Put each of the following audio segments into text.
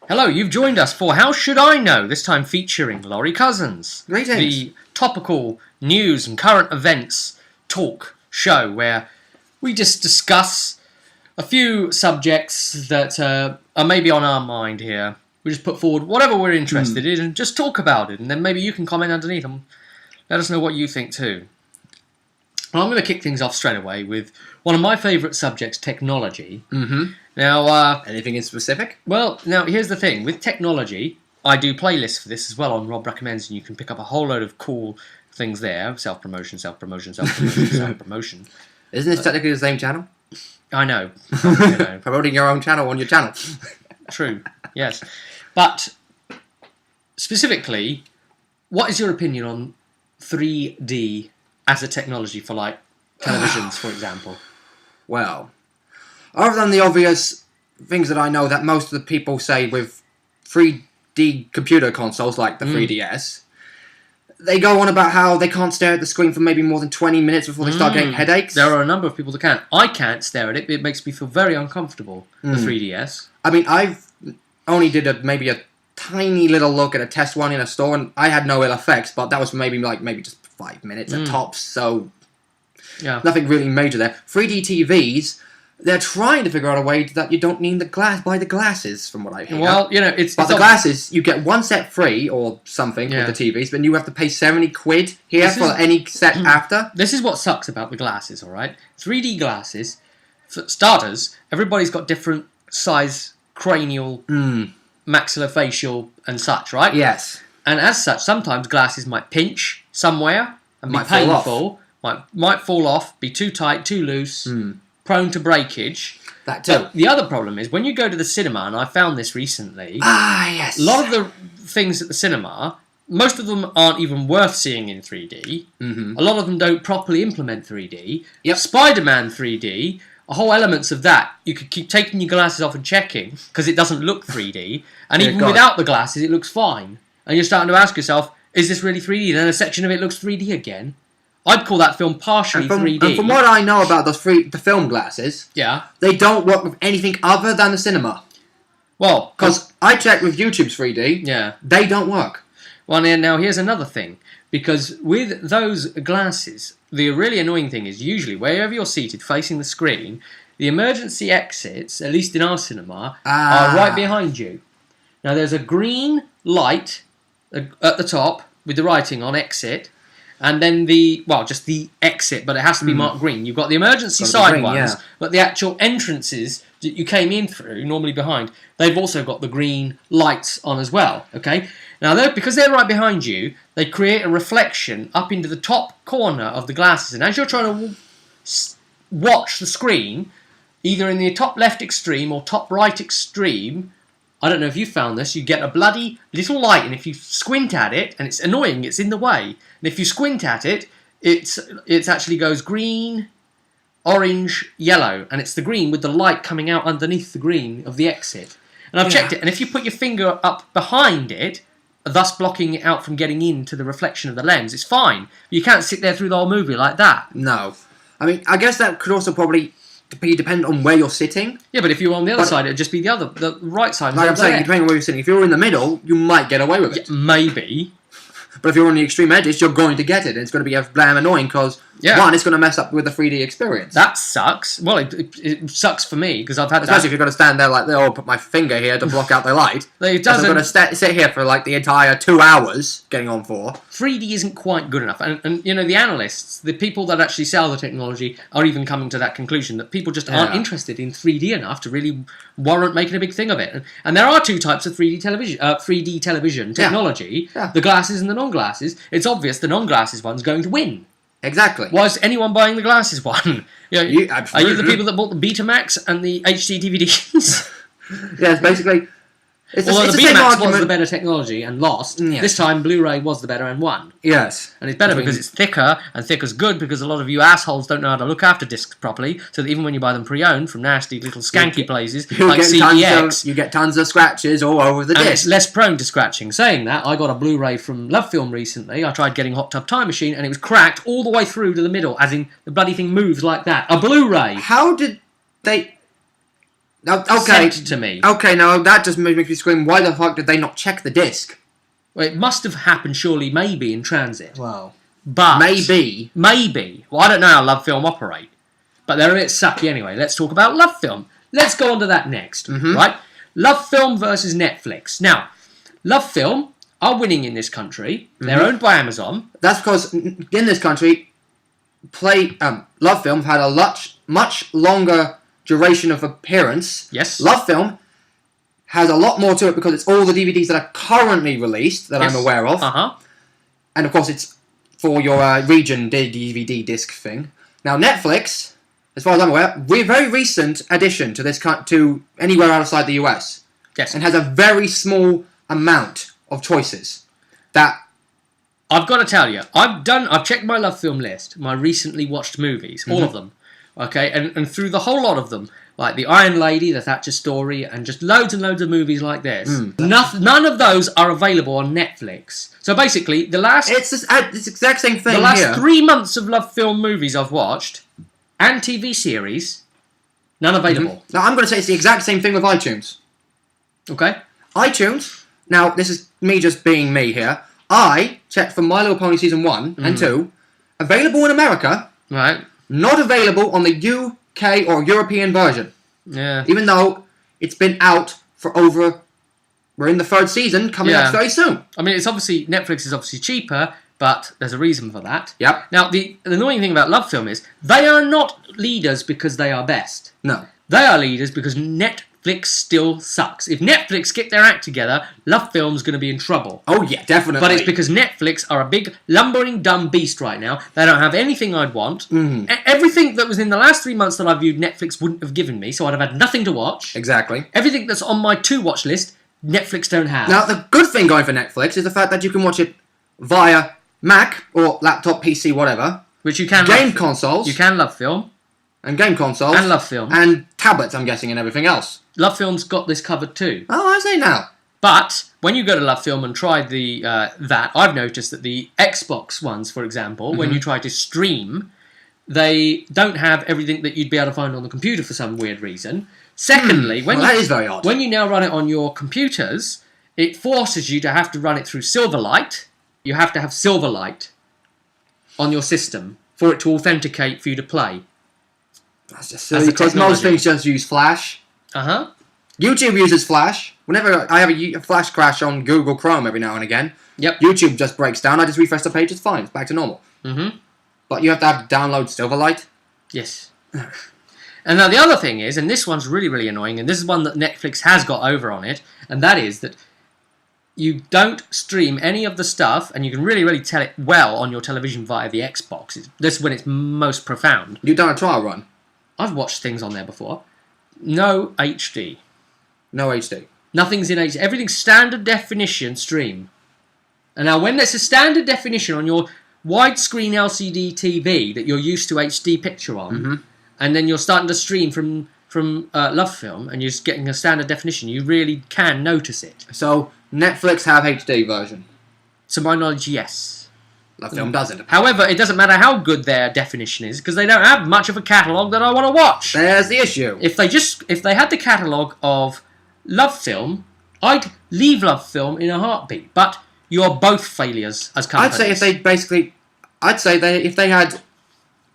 Hello, you've joined us for How Should I Know? This time featuring Lory Cozens. Greetings. The topical news and current events talk show where we just discuss a few subjects that are maybe on our mind here. We just put forward whatever we're interested in and just talk about it, and then maybe you can comment underneath and let us know what you think too. Well, I'm going to kick things off straight away with one of my favourite subjects, technology. Now, anything in specific? Well, now here's the thing. With technology, I do playlists for this as well on Rob Recommends, and you can pick up a whole load of cool things there. Self-promotion, self-promotion, self-promotion, self-promotion. Isn't this technically the same channel? I know. You know. Promoting your own channel on your channel. True, yes. But specifically, what is your opinion on 3D as a technology for, like, televisions, for example? Well, other than the obvious things that I know that most of the people say with 3D computer consoles like the 3DS, they go on about how they can't stare at the screen for maybe more than 20 minutes before they start getting headaches. There are a number of people that can't. I can't stare at it. It makes me feel very uncomfortable, the 3DS. I mean, I've only did maybe a tiny little look at a test one in a store, and I had no ill effects, but that was maybe just 5 minutes at tops, so yeah, nothing really major there. 3D TVs, they're trying to figure out a way that you don't need buy the glasses, from what I hear. Well, you know, the glasses, you get one set free or something with the TVs, but you have to pay 70 quid here for any set after. This is what sucks about the glasses, alright? 3D glasses, for starters, everybody's got different size cranial, maxillofacial and such, right? Yes. And as such, sometimes glasses might pinch somewhere and be painful, might fall off, be too tight, too loose, prone to breakage. That too. But the other problem is when you go to the cinema, and I found this recently. Ah, yes. A lot of the things at the cinema, most of them aren't even worth seeing in 3D. A lot of them don't properly implement 3D. Yep. Spider-Man 3D, whole elements of that, you could keep taking your glasses off and checking because it doesn't look 3D. And even without the glasses, it looks fine. And you're starting to ask yourself, is this really 3D? Then a section of it looks 3D again. I'd call that film partially 3D. And from what I know about the film glasses, they don't work with anything other than the cinema. Well, because I checked with YouTube's 3D, they don't work. Well, now here's another thing. Because with those glasses, the really annoying thing is usually wherever you're seated facing the screen, the emergency exits, at least in our cinema, are right behind you. Now there's a green light at the top with the writing on exit, and then just the exit, but it has to be marked green. You've got the emergency side ones, but the actual entrances that you came in through, normally behind, they've also got the green lights on as well, okay? Now, because they're right behind you, they create a reflection up into the top corner of the glasses, and as you're trying to watch the screen, either in the top left extreme or top right extreme, I don't know if you found this, you get a bloody little light, and if you squint at it, and it's annoying, it's in the way, and if you squint at it, it actually goes green, orange, yellow, and it's the green with the light coming out underneath the green of the exit. And I've checked it, and if you put your finger up behind it, thus blocking it out from getting into the reflection of the lens, it's fine. You can't sit there through the whole movie like that. No. I mean, I guess that could also probably be dependent on where you're sitting. Yeah, but if you were on the other side, it'd just be the right side. Like I'm saying, depending on where you're sitting. If you're in the middle, you might get away with it. Yeah, maybe. But if you're on the extreme edges, you're going to get it. And it's going to be damn annoying because, one, it's going to mess up with the 3D experience. That sucks. Well, it sucks for me because I've had Especially if you're going to stand there like, I'll put my finger here to block out the light. It doesn't. I'm going to sit here for like the entire 2 hours getting on for. 3D isn't quite good enough. And you know, the analysts, the people that actually sell the technology are even coming to that conclusion that people just aren't interested in 3D enough to really warrant making a big thing of it. And there are two types of 3D television technology, the glasses and the non-glasses. It's obvious the non-glasses one's going to win. Exactly. Why is anyone buying the glasses one? Are you the people that bought the Betamax and the HD DVDs? Yes, basically. Although the Betamax was the better technology and lost, this time Blu-ray was the better and won. Yes. And it's better because it's thicker, and thicker's good because a lot of you assholes don't know how to look after discs properly, so that even when you buy them pre-owned from nasty little skanky places like CDX... You get tons of scratches all over the disc. And it's less prone to scratching. Saying that, I got a Blu-ray from Lovefilm recently. I tried getting Hot Tub Time Machine, and it was cracked all the way through to the middle, as in the bloody thing moves like that. A Blu-ray! How did they... Okay. sent to me. Okay, now that just makes me scream, why the fuck did they not check the disc? Well, it must have happened, surely, maybe in transit. Well, But maybe. Well, I don't know how Lovefilm operate, but they're a bit sucky anyway. Let's talk about Lovefilm. Let's go on to that next, right? Lovefilm versus Netflix. Now, Lovefilm are winning in this country. They're owned by Amazon. That's because in this country, Lovefilm had a much longer duration of appearance. Yes. Lovefilm has a lot more to it because it's all the DVDs that are currently released that I'm aware of. And of course, it's for your region DVD disc thing. Now, Netflix, as far as I'm aware, we're a very recent addition to this to anywhere outside the US. Yes. And has a very small amount of choices. That I've got to tell you, I've checked my Lovefilm list, my recently watched movies, all of them. Okay, and through the whole lot of them, like The Iron Lady, The Thatcher Story, and just loads and loads of movies like this. None of those are available on Netflix. So basically, it's the exact same thing. The last 3 months of Lovefilm movies I've watched, and TV series, none available. Now, I'm going to say it's the exact same thing with iTunes. Okay. iTunes, now, this is me just being me here. I checked for My Little Pony Season 1 and 2, available in America, Right. not available on the UK or European version. Yeah. Even though it's been out for over... We're in the 3rd season, coming out very soon. I mean, Netflix is obviously cheaper, but there's a reason for that. Yep. Now, the annoying thing about Lovefilm is they are not leaders because they are best. No. They are leaders because Netflix still sucks. If Netflix get their act together, Lovefilm's going to be in trouble. Oh, yeah, definitely. But it's because Netflix are a big, lumbering, dumb beast right now. They don't have anything I'd want. Everything that was in the last 3 months that I viewed, Netflix wouldn't have given me, so I'd have had nothing to watch. Exactly. Everything that's on my to-watch list, Netflix don't have. Now, the good thing going for Netflix is the fact that you can watch it via Mac or laptop, PC, whatever. Which you can Game consoles. You can Lovefilm. And game consoles. And Lovefilm. And tablets, I'm guessing, and everything else. Lovefilm's got this covered too. Oh, I see now. But when you go to Lovefilm and try that, I've noticed that the Xbox ones, for example, when you try to stream, they don't have everything that you'd be able to find on the computer for some weird reason. Secondly, that is very odd. When you now run it on your computers, it forces you to have to run it through Silverlight. You have to have Silverlight on your system for it to authenticate for you to play. That's just silly, because most things just use Flash. YouTube uses Flash. Whenever I have a Flash crash on Google Chrome every now and again, YouTube just breaks down. I just refresh the page, it's fine. It's back to normal. But you have to download Silverlight. Yes. And now the other thing is, and this one's really, really annoying, and this is one that Netflix has got over on it, and that is that you don't stream any of the stuff, and you can really, really tell it well on your television via the Xbox. This is when it's most profound. You've done a trial run? I've watched things on there before. No HD. No HD. Nothing's in HD. Everything's standard definition stream. And now when there's a standard definition on your widescreen LCD TV that you're used to HD picture on, and then you're starting to stream from Lovefilm, and you're just getting a standard definition, you really can notice it. So, Netflix have HD version? To my knowledge, yes. Lovefilm doesn't. However, it doesn't matter how good their definition is, because they don't have much of a catalogue that I want to watch. There's the issue. If they had the catalogue of Lovefilm, I'd leave Lovefilm in a heartbeat. But you're both failures as companies. I'd say if they had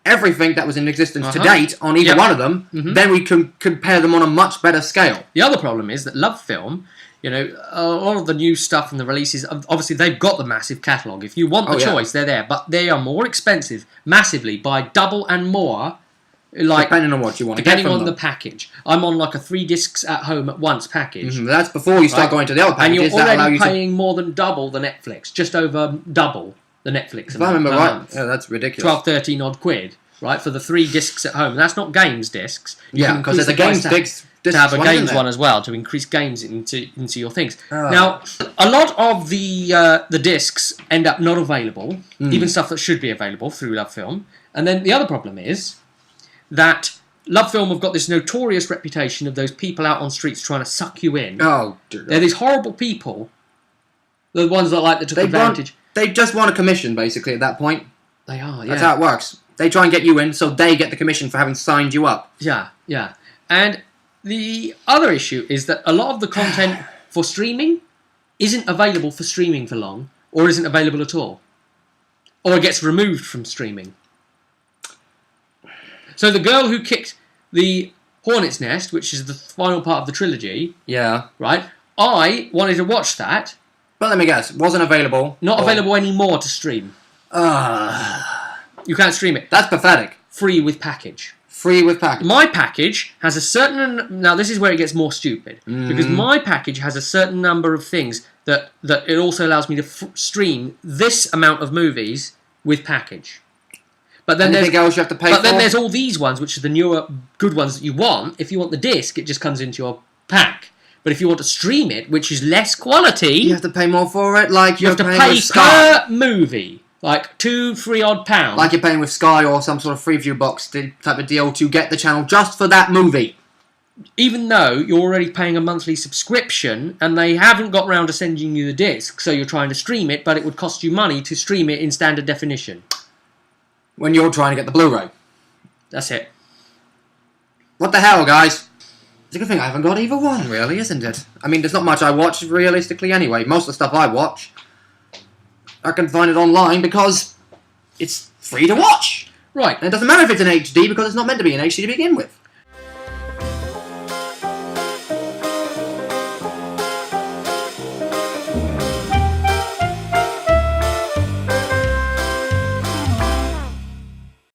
everything that was in existence to date on either one of them, then we can compare them on a much better scale. The other problem is that Lovefilm, a lot of the new stuff and the releases, obviously they've got the massive catalogue. If you want the choice, they're there. But they are more expensive, massively, by double and more. Depending on what you want to get from them. Depending on the package. I'm on like a 3 discs at home at once package. That's before you start going to the other packages. And you're already paying more than double the Netflix. Just over double the Netflix. If I remember right, that's ridiculous. 12, 13 odd quid, right, for the 3 discs at home. And that's not games discs. Because there's a games disc. To have a games one as well, to increase games into your things. Now, a lot of the discs end up not available, even stuff that should be available through Lovefilm. And then the other problem is that Lovefilm have got this notorious reputation of those people out on streets trying to suck you in. Oh, dear. They're these horrible people, the ones that took advantage. They just want a commission, basically, at that point. They are, yeah. That's how it works. They try and get you in, so they get the commission for having signed you up. Yeah. And the other issue is that a lot of the content for streaming isn't available for streaming for long, or isn't available at all. Or it gets removed from streaming. So the girl who kicked the Hornet's Nest, which is the final part of the trilogy, Yeah. right? I wanted to watch that. But let me guess, wasn't available. Not available anymore to stream. You can't stream it. That's pathetic. Free with package. Free with package. My package has a certain... Now, this is where it gets more stupid. Because my package has a certain number of things that it also allows me to stream this amount of movies with package. But then Anything else you have to pay for? But then there's all these ones, which are the newer, good ones that you want. If you want the disc, it just comes into your pack. But if you want to stream it, which is less quality... You have to pay more for it? Like you have to pay per movie. Like £2-3 odd pounds. Like you're paying with Sky or some sort of Freeview box type of deal to get the channel just for that movie. Even though you're already paying a monthly subscription and they haven't got round to sending you the disc, so you're trying to stream it, but it would cost you money to stream it in standard definition. When you're trying to get the Blu-ray. That's it. What the hell, guys? It's a good thing I haven't got either one, really, isn't it? I mean, there's not much I watch realistically anyway. Most of the stuff I watch, I can find it online because it's free to watch. Right. And it doesn't matter if it's in HD because it's not meant to be in HD to begin with.